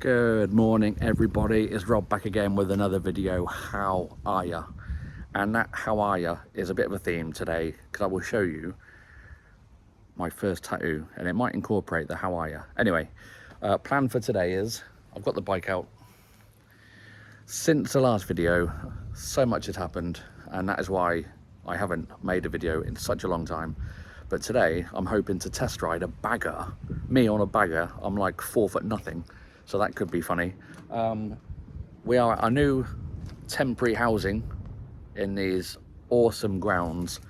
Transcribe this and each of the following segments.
Good morning everybody, it's Rob back again with another video. How are ya? And that how are ya is a bit of a theme today because I will show you my first tattoo and it might incorporate the how are ya. Anyway, plan for today is I've got the bike out. Since the last video, so much has happened and that is why I haven't made a video in such a long time. But today I'm hoping to test ride a bagger. Me on a bagger, I'm like 4 foot nothing. So that could be funny. We are at our new temporary housing in these awesome grounds.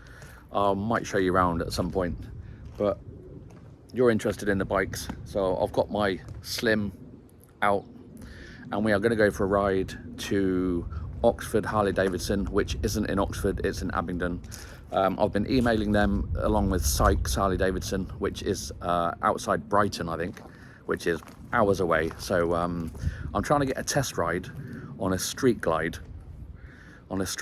I might show you around at some point, but you're interested in the bikes. So I've got my Slim out and we are gonna go for a ride to Oxford Harley Davidson, which isn't in Oxford, it's in Abingdon. I've been emailing them along with Sykes Harley Davidson, which is outside Brighton, I think, which is hours away. So I'm trying to get a test ride on a street glide. I don't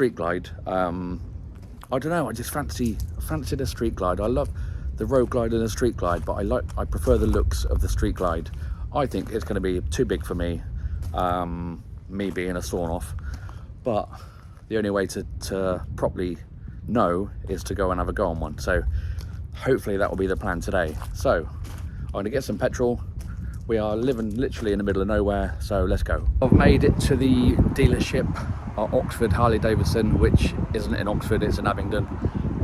know, I just fancied a street glide. I love the road glide and the street glide, but I prefer the looks of the street glide. I think it's going to be too big for me, me being a sawn off. But the only way to properly know is to go and have a go on one. So hopefully that will be the plan today. So I'm going to get some petrol. We are living literally in the middle of nowhere, so let's go. I've made it to the dealership at Oxford Harley Davidson, which isn't in Oxford, it's in Abingdon.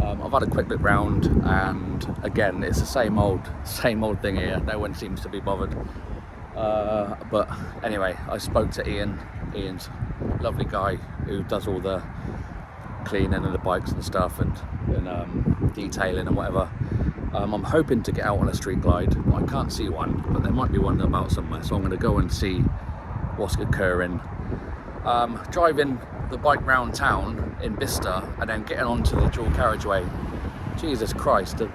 I've had a quick look round and again, it's the same old thing here. No one seems to be bothered. But anyway, I spoke to Ian. Ian's a lovely guy who does all the cleaning of the bikes and stuff and detailing and whatever. I'm hoping to get out on a street glide. I can't see one, but there might be one about somewhere, so I'm going to go and see what's occurring. Driving the bike round town in Bicester and then getting onto the dual carriageway. Jesus Christ, the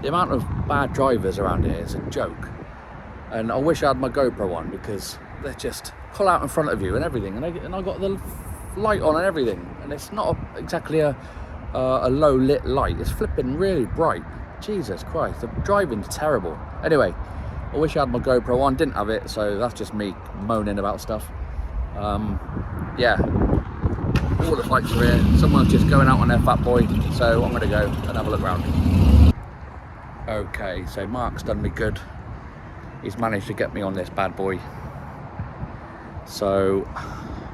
amount of bad drivers around here is a joke. And I wish I had my GoPro on because they just pull out in front of you and everything, and I got the light on and everything, and it's not exactly a low lit light. It's flipping really bright. Jesus Christ, the driving's terrible. Anyway, I wish I had my GoPro on, didn't have it, so that's just me moaning about stuff. Yeah, all the bikes are here. Someone's just going out on their fat boy, so I'm gonna go and have a look around. Okay, so Mark's done me good. He's managed to get me on this bad boy. So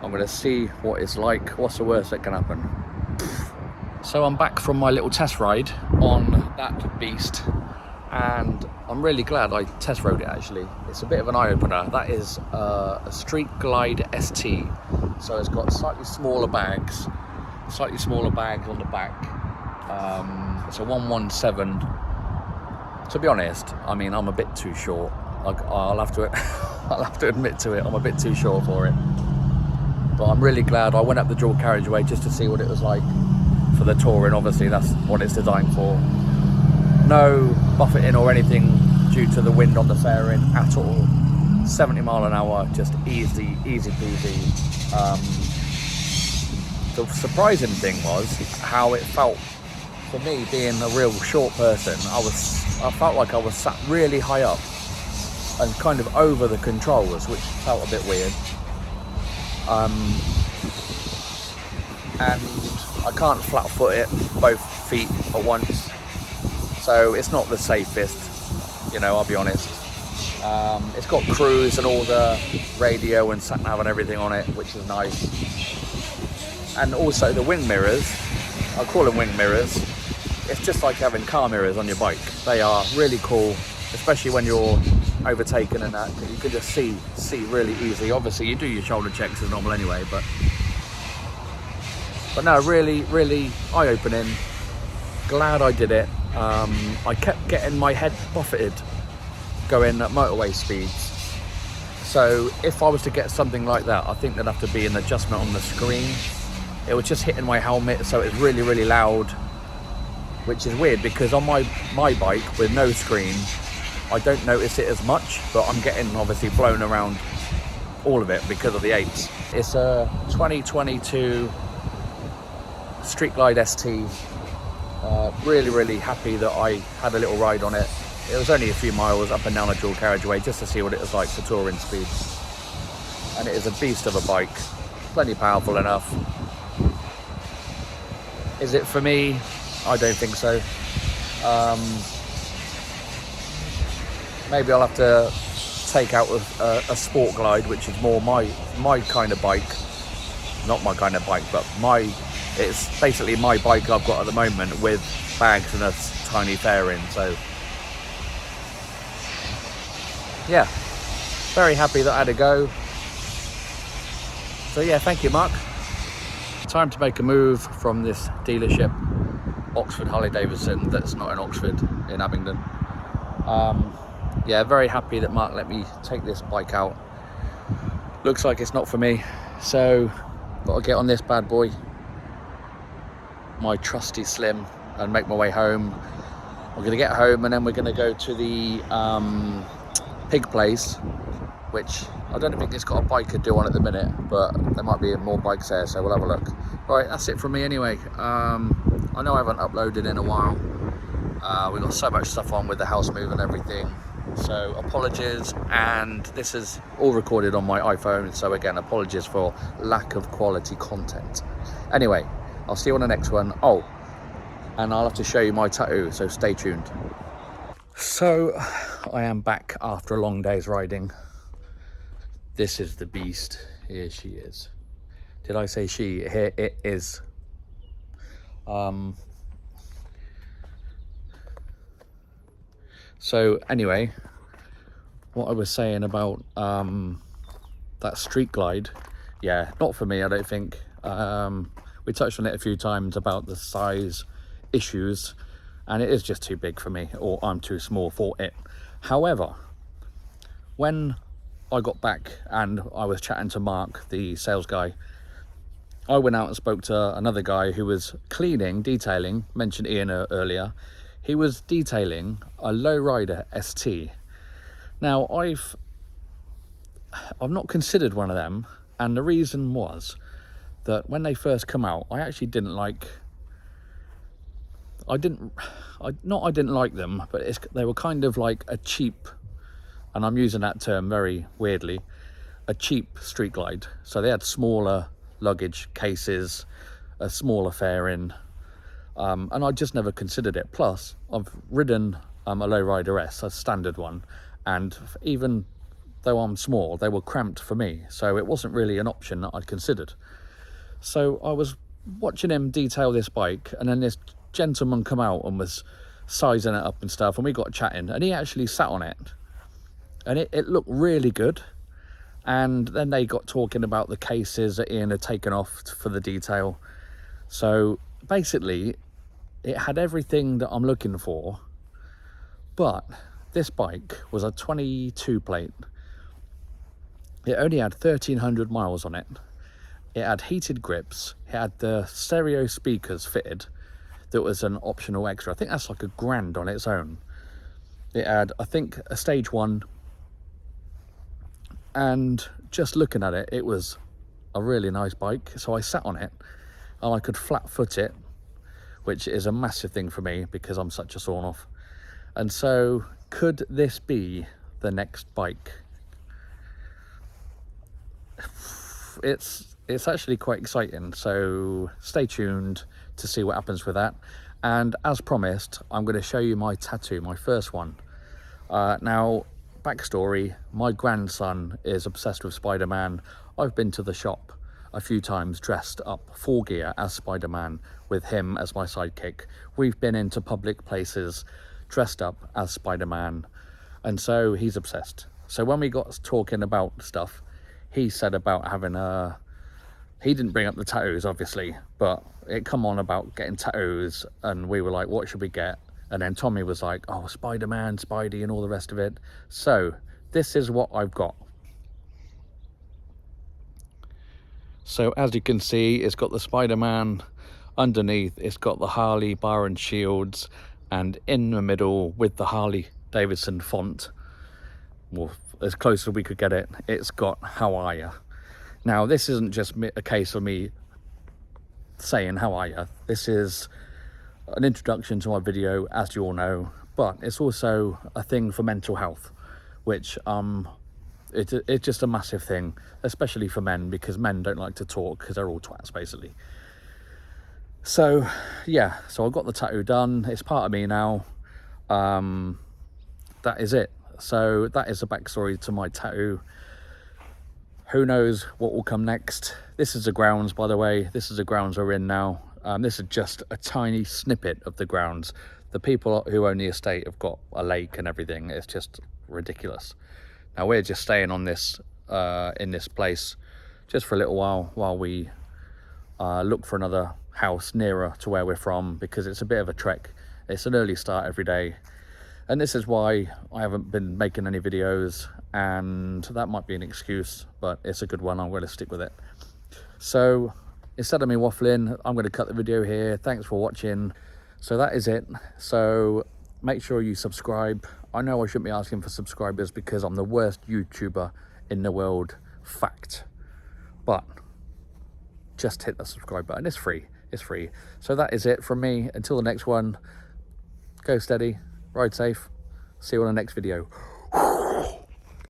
I'm gonna see what it's like. What's the worst that can happen? So I'm back from my little test ride on that beast and I'm really glad I test rode it actually. It's a bit of an eye-opener. That is a Street Glide ST. So it's got slightly smaller bags on the back. It's a 117. To be honest, I mean, I'm a bit too short. I'll have to admit to it, I'm a bit too short for it. But I'm really glad I went up the dual carriageway just to see what it was like for the touring. Obviously that's what it's designed for. No buffeting or anything due to the wind on the fairing at all. 70 mile an hour, just easy peasy. The surprising thing was how it felt for me, being a real short person. I felt like I was sat really high up and kind of over the controls, which felt a bit weird. And I can't flat foot it both feet at once, so it's not the safest, you know, I'll be honest. It's got cruise and all the radio and sat nav and everything on it, which is nice. And also the wing mirrors, I call them wing mirrors. It's just like having car mirrors on your bike. They are really cool, especially when you're overtaken and that. You can just see really easy. Obviously you do your shoulder checks as normal anyway, but no, really eye-opening. Glad I did it. I kept getting my head buffeted going at motorway speeds. So if I was to get something like that, I think there'd have to be an adjustment on the screen. It was just hitting my helmet, so it's really loud, which is weird because on my bike with no screen, I don't notice it as much, but I'm getting obviously blown around all of it because of the apes. It's a 2022 Street Glide ST. Really happy that I had a little ride on it. It was only a few miles up and down a dual carriageway just to see what it was like for touring speeds. and it is a beast of a bike, plenty powerful enough. Is it for me? I don't think so. Maybe I'll have to take out a Sport Glide, which is more my kind of bike. Not my kind of bike, but it's basically my bike I've got at the moment with bags and a tiny fairing. So yeah, very happy that I had a go. So yeah, thank you, Mark. Time to make a move from this dealership, Oxford Harley Davidson, that's not in Oxford, in Abingdon. Yeah, very happy that Mark let me take this bike out. Looks like it's not for me, so gotta get on this bad boy, my trusty Slim, and make my way home. We're gonna get home and then we're gonna go to the pig place, which I don't think it's got a bike to do on at the minute, but there might be more bikes there, so we'll have a look. Right, that's it from me anyway. I know I haven't uploaded in a while. We've got so much stuff on with the house move and everything, so apologies. And this is all recorded on my iPhone, so again, apologies for lack of quality content. Anyway, I'll see you on the next one. Oh, and I'll have to show you my tattoo, so stay tuned. So I am back after a long day's riding. This is the beast. Here she is. Did I say she? Here it is. So anyway, what I was saying about that Street Glide, yeah, not for me, I don't think. We touched on it a few times about the size issues, and it is just too big for me, or I'm too small for it. However, when I got back and I was chatting to Mark, the sales guy, I went out and spoke to another guy who was detailing, mentioned Ian earlier. He was detailing a lowrider ST. Now, I've not considered one of them, and the reason was that when they first come out, I actually didn't like. I didn't like them, but they were kind of like a cheap, and I'm using that term very weirdly, a cheap Street Glide. So they had smaller luggage cases, a smaller fairing, and I just never considered it. Plus, I've ridden a Lowrider S, a standard one, and even though I'm small, they were cramped for me, so it wasn't really an option that I'd considered. So I was watching him detail this bike, and then this gentleman come out and was sizing it up and stuff, and we got chatting, and he actually sat on it, and it looked really good. And then they got talking about the cases that Ian had taken off for the detail. So basically, it had everything that I'm looking for, but this bike was a 22 plate. It only had 1,300 miles on it. It had heated grips. It had the stereo speakers fitted. That was an optional extra. I think that's like £1,000 on its own. It had, I think, a stage 1. And just looking at it, it was a really nice bike. So I sat on it and I could flat foot it, which is a massive thing for me because I'm such a sawn off. And so could this be the next bike? It's actually quite exciting, so stay tuned to see what happens with that. And as promised, I'm going to show you my tattoo, my first one. Now, backstory, my grandson is obsessed with Spider-Man. I've been to the shop a few times dressed up full gear as Spider-Man with him as my sidekick. We've been into public places dressed up as Spider-Man, and so he's obsessed. So when we got talking about stuff, he said about having he didn't bring up the tattoos obviously, but it come on about getting tattoos, and we were like, what should we get? And then Tommy was like, oh, Spider-Man, Spidey, and all the rest of it. So this is what I've got. So as you can see, it's got the Spider-Man underneath. It's got the Harley bar and shields, and in the middle with the Harley Davidson font, well, as close as we could get it, it's got "How are ya?" Now, this isn't just a case of me saying "How are ya?" This is an introduction to my video, as you all know, but it's also a thing for mental health, which it's just a massive thing, especially for men, because men don't like to talk because they're all twats basically. So yeah, so I got the tattoo done. It's part of me now. That is it. So that is the backstory to my tattoo. Who knows what will come next. This is the grounds, by the way. This is the grounds we're in now. This is just a tiny snippet of the grounds. The people who own the estate have got a lake and everything. It's just ridiculous. Now we're just staying on this in this place just for a little while we look for another house nearer to where we're from, because it's a bit of a trek. It's an early start every day, and this is why I haven't been making any videos, and that might be an excuse, but it's a good one. I'm going to stick with it. So instead of me waffling, I'm going to cut the video here. Thanks for watching. So that is it. So make sure you subscribe. I know I shouldn't be asking for subscribers because I'm the worst YouTuber in the world, fact, but just hit the subscribe button. It's free. It's free. So that is it from me. Until the next one, go steady, ride safe. See you on the next video.